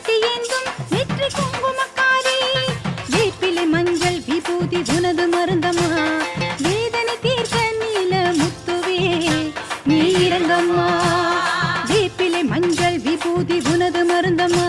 கட்டி ஏந்தும் நெற்றி குங்குமக்காரி வேப்பிலை மஞ்சள் விபூதி உனது மருந்தம்மா வேதனை தீர்க்க நீல முத்துவே நீ இறங்கம்மா வேப்பிலை மஞ்சள் விபூதி உனது மருந்தம்மா